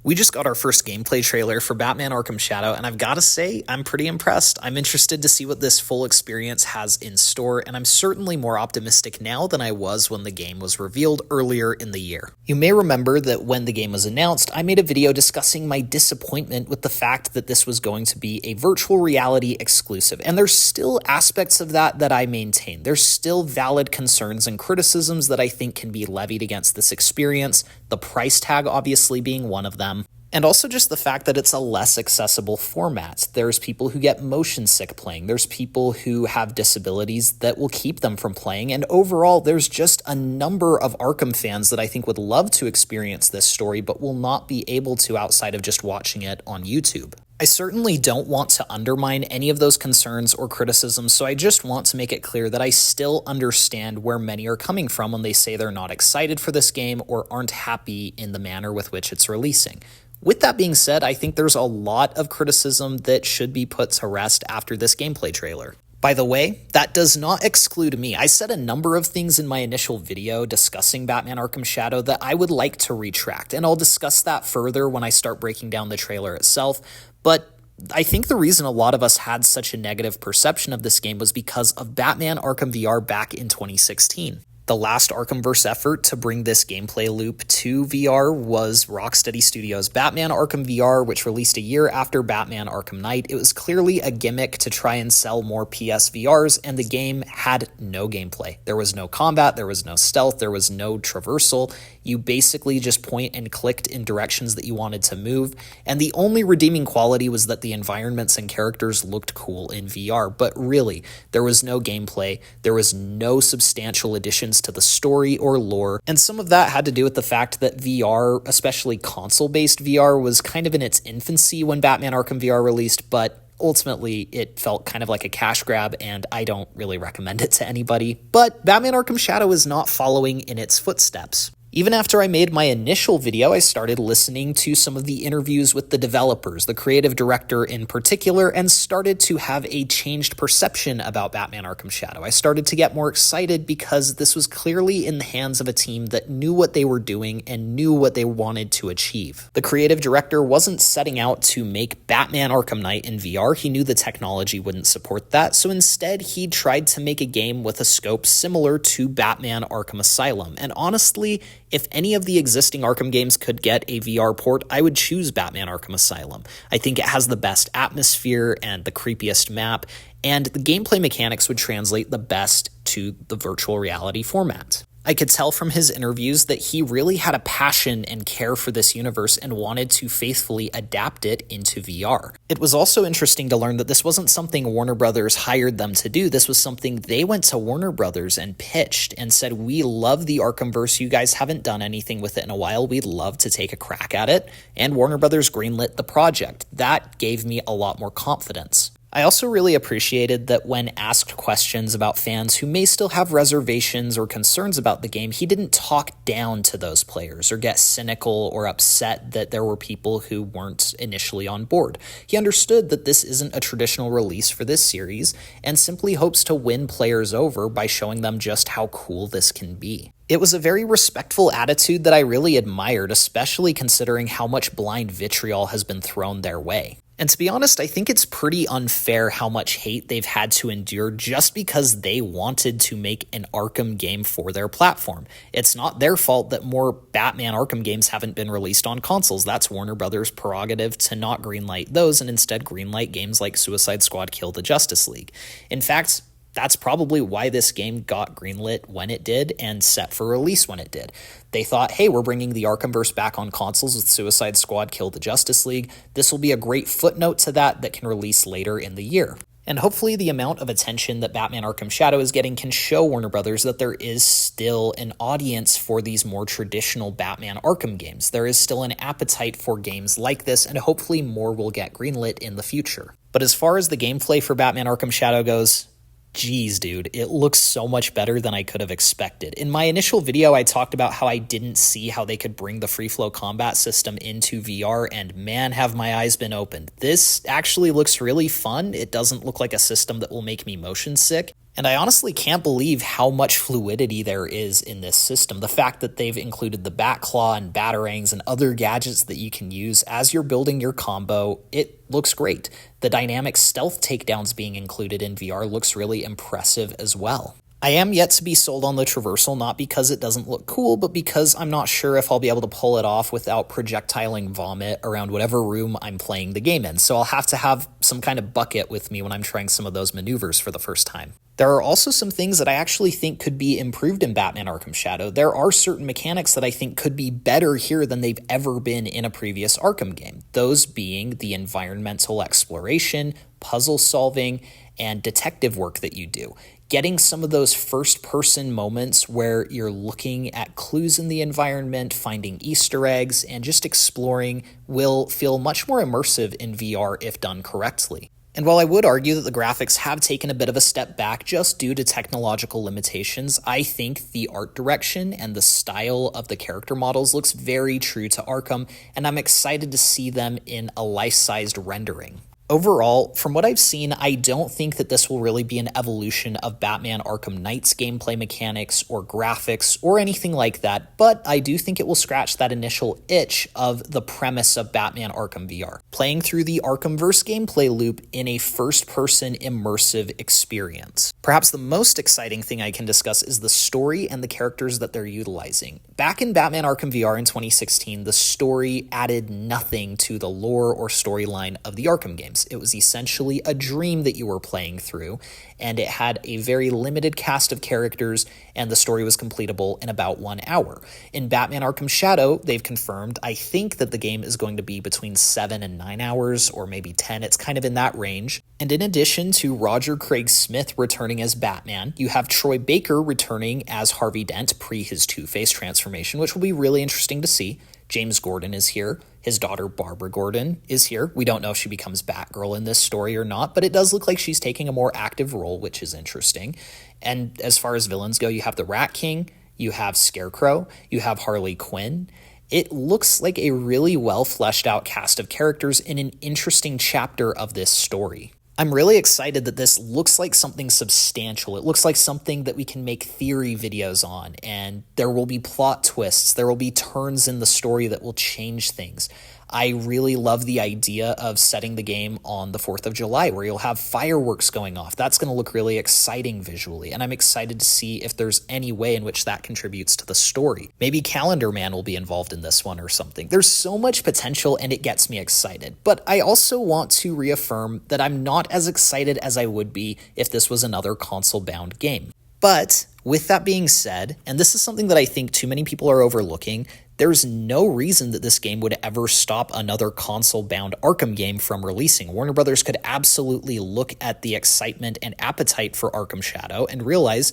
We just got our first gameplay trailer for Batman Arkham Shadow, and I've got to say, I'm pretty impressed. I'm interested to see what this full experience has in store, and I'm certainly more optimistic now than I was when the game was revealed earlier in the year. You may remember that when the game was announced, I made a video discussing my disappointment with the fact that this was going to be a virtual reality exclusive, and there's still aspects of that I maintain. There's still valid concerns and criticisms that I think can be levied against this experience, the price tag obviously being one of them. And also just the fact that it's a less accessible format. There's people who get motion sick playing. There's people who have disabilities that will keep them from playing. And overall, there's just a number of Arkham fans that I think would love to experience this story, but will not be able to outside of just watching it on YouTube. I certainly don't want to undermine any of those concerns or criticisms, so I just want to make it clear that I still understand where many are coming from when they say they're not excited for this game or aren't happy in the manner with which it's releasing. With that being said, I think there's a lot of criticism that should be put to rest after this gameplay trailer. By the way, that does not exclude me. I said a number of things in my initial video discussing Batman Arkham Shadow that I would like to retract, and I'll discuss that further when I start breaking down the trailer itself, but I think the reason a lot of us had such a negative perception of this game was because of Batman Arkham VR back in 2016. The last Arkhamverse effort to bring this gameplay loop to VR was Rocksteady Studios' Batman Arkham VR, which released a year after Batman Arkham Knight. It was clearly a gimmick to try and sell more PSVRs, and the game had no gameplay. There was no combat, there was no stealth, there was no traversal. You basically just point and clicked in directions that you wanted to move, and the only redeeming quality was that the environments and characters looked cool in VR, but really, there was no gameplay, there was no substantial additions to the story or lore, and some of that had to do with the fact that VR, especially console-based VR, was kind of in its infancy when Batman Arkham VR released, but ultimately it felt kind of like a cash grab, and I don't really recommend it to anybody. But Batman Arkham Shadow is not following in its footsteps. Even after I made my initial video, I started listening to some of the interviews with the developers, the creative director in particular, and started to have a changed perception about Batman Arkham Shadow. I started to get more excited because this was clearly in the hands of a team that knew what they were doing and knew what they wanted to achieve. The creative director wasn't setting out to make Batman Arkham Knight in VR. He knew the technology wouldn't support that, so instead he tried to make a game with a scope similar to Batman Arkham Asylum. And honestly, if any of the existing Arkham games could get a VR port, I would choose Batman Arkham Asylum. I think it has the best atmosphere and the creepiest map, and the gameplay mechanics would translate the best to the virtual reality format. I could tell from his interviews that he really had a passion and care for this universe and wanted to faithfully adapt it into VR. It was also interesting to learn that this wasn't something Warner Brothers hired them to do. This was something they went to Warner Brothers and pitched and said, "We love the Arkhamverse. You guys haven't done anything with it in a while. We'd love to take a crack at it." And Warner Brothers greenlit the project. That gave me a lot more confidence. I also really appreciated that when asked questions about fans who may still have reservations or concerns about the game, he didn't talk down to those players or get cynical or upset that there were people who weren't initially on board. He understood that this isn't a traditional release for this series and simply hopes to win players over by showing them just how cool this can be. It was a very respectful attitude that I really admired, especially considering how much blind vitriol has been thrown their way. And to be honest, I think it's pretty unfair how much hate they've had to endure just because they wanted to make an Arkham game for their platform. It's not their fault that more Batman Arkham games haven't been released on consoles. That's Warner Brothers' prerogative to not greenlight those and instead greenlight games like Suicide Squad Kill the Justice League. In fact, that's probably why this game got greenlit when it did and set for release when it did. They thought, hey, we're bringing the Arkhamverse back on consoles with Suicide Squad Kill the Justice League. This will be a great footnote to that can release later in the year. And hopefully the amount of attention that Batman Arkham Shadow is getting can show Warner Brothers that there is still an audience for these more traditional Batman Arkham games. There is still an appetite for games like this, and hopefully more will get greenlit in the future. But as far as the gameplay for Batman Arkham Shadow goes, geez, dude, it looks so much better than I could have expected. In my initial video, I talked about how I didn't see how they could bring the free flow combat system into VR, and man, have my eyes been opened. This actually looks really fun. It doesn't look like a system that will make me motion sick. And I honestly can't believe how much fluidity there is in this system. The fact that they've included the bat claw and batarangs and other gadgets that you can use as you're building your combo, it looks great. The dynamic stealth takedowns being included in VR looks really impressive as well. I am yet to be sold on the traversal, not because it doesn't look cool, but because I'm not sure if I'll be able to pull it off without projectiling vomit around whatever room I'm playing the game in. So I'll have to have some kind of bucket with me when I'm trying some of those maneuvers for the first time. There are also some things that I actually think could be improved in Batman Arkham Shadow. There are certain mechanics that I think could be better here than they've ever been in a previous Arkham game. Those being the environmental exploration, puzzle solving, and detective work that you do. Getting some of those first-person moments where you're looking at clues in the environment, finding Easter eggs, and just exploring will feel much more immersive in VR if done correctly. And while I would argue that the graphics have taken a bit of a step back just due to technological limitations, I think the art direction and the style of the character models looks very true to Arkham, and I'm excited to see them in a life-sized rendering. Overall, from what I've seen, I don't think that this will really be an evolution of Batman Arkham Knight's gameplay mechanics or graphics or anything like that, but I do think it will scratch that initial itch of the premise of Batman Arkham VR, playing through the Arkhamverse gameplay loop in a first-person immersive experience. Perhaps the most exciting thing I can discuss is the story and the characters that they're utilizing. Back in Batman Arkham VR in 2016, the story added nothing to the lore or storyline of the Arkham games. It was essentially a dream that you were playing through, and it had a very limited cast of characters, and the story was completable in about 1 hour. In Batman Arkham Shadow, they've confirmed, I think, that the game is going to be between 7 and 9 hours, or maybe 10. It's kind of in that range. And in addition to Roger Craig Smith returning as Batman, you have Troy Baker returning as Harvey Dent pre his Two-Face transformation, which will be really interesting to see. James Gordon is here. His daughter Barbara Gordon is here. We don't know if she becomes Batgirl in this story or not, but it does look like she's taking a more active role, which is interesting. And as far as villains go, you have the Rat King, you have Scarecrow, you have Harley Quinn. It looks like a really well fleshed out cast of characters in an interesting chapter of this story. I'm really excited that this looks like something substantial. It looks like something that we can make theory videos on, and there will be plot twists. There will be turns in the story that will change things. I really love the idea of setting the game on the 4th of July, where you'll have fireworks going off. That's going to look really exciting visually, and I'm excited to see if there's any way in which that contributes to the story. Maybe Calendar Man will be involved in this one or something. There's so much potential, and it gets me excited. But I also want to reaffirm that I'm not as excited as I would be if this was another console-bound game. But with that being said, and this is something that I think too many people are overlooking, there's no reason that this game would ever stop another console-bound Arkham game from releasing. Warner Brothers could absolutely look at the excitement and appetite for Arkham Shadow and realize,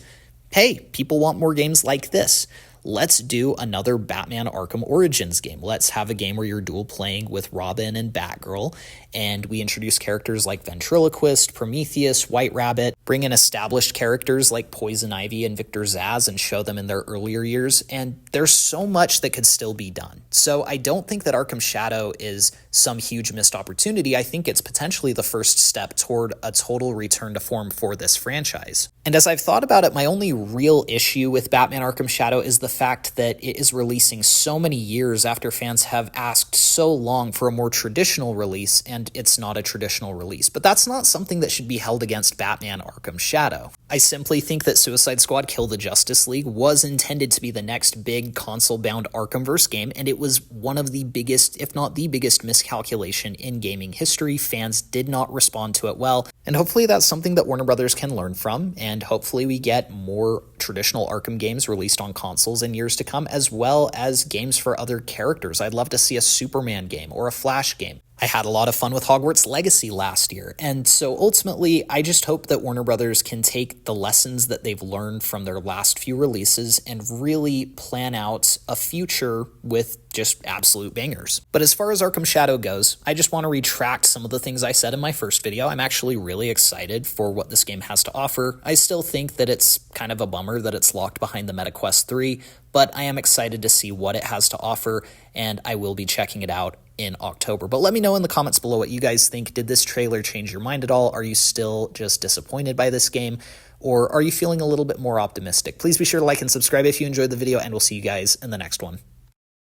hey, people want more games like this. Let's do another Batman Arkham Origins game. Let's have a game where you're dual playing with Robin and Batgirl, and we introduce characters like Ventriloquist, Prometheus, White Rabbit, bring in established characters like Poison Ivy and Victor Zsasz and show them in their earlier years, and there's so much that could still be done. So I don't think that Arkham Shadow is some huge missed opportunity. I think it's potentially the first step toward a total return to form for this franchise. And as I've thought about it, my only real issue with Batman Arkham Shadow is the fact that it is releasing so many years after fans have asked so long for a more traditional release, and it's not a traditional release. But that's not something that should be held against Batman Arkham Shadow. I simply think that Suicide Squad Kill the Justice League was intended to be the next big console-bound Arkhamverse game, and it was one of the biggest, if not the biggest, miscalculation in gaming history. Fans did not respond to it well, and hopefully that's something that Warner Brothers can learn from, and hopefully we get more traditional Arkham games released on consoles in years to come, as well as games for other characters. I'd love to see a Superman game or a Flash game. I had a lot of fun with Hogwarts Legacy last year, and so ultimately, I just hope that Warner Brothers can take the lessons that they've learned from their last few releases and really plan out a future with just absolute bangers. But as far as Arkham Shadow goes, I just want to retract some of the things I said in my first video. I'm actually really excited for what this game has to offer. I still think that it's kind of a bummer that it's locked behind the MetaQuest 3, but I am excited to see what it has to offer, and I will be checking it out in October. But let me know in the comments below what you guys think. Did this trailer change your mind at all? Are you still just disappointed by this game? Or are you feeling a little bit more optimistic? Please be sure to like and subscribe if you enjoyed the video, and we'll see you guys in the next one.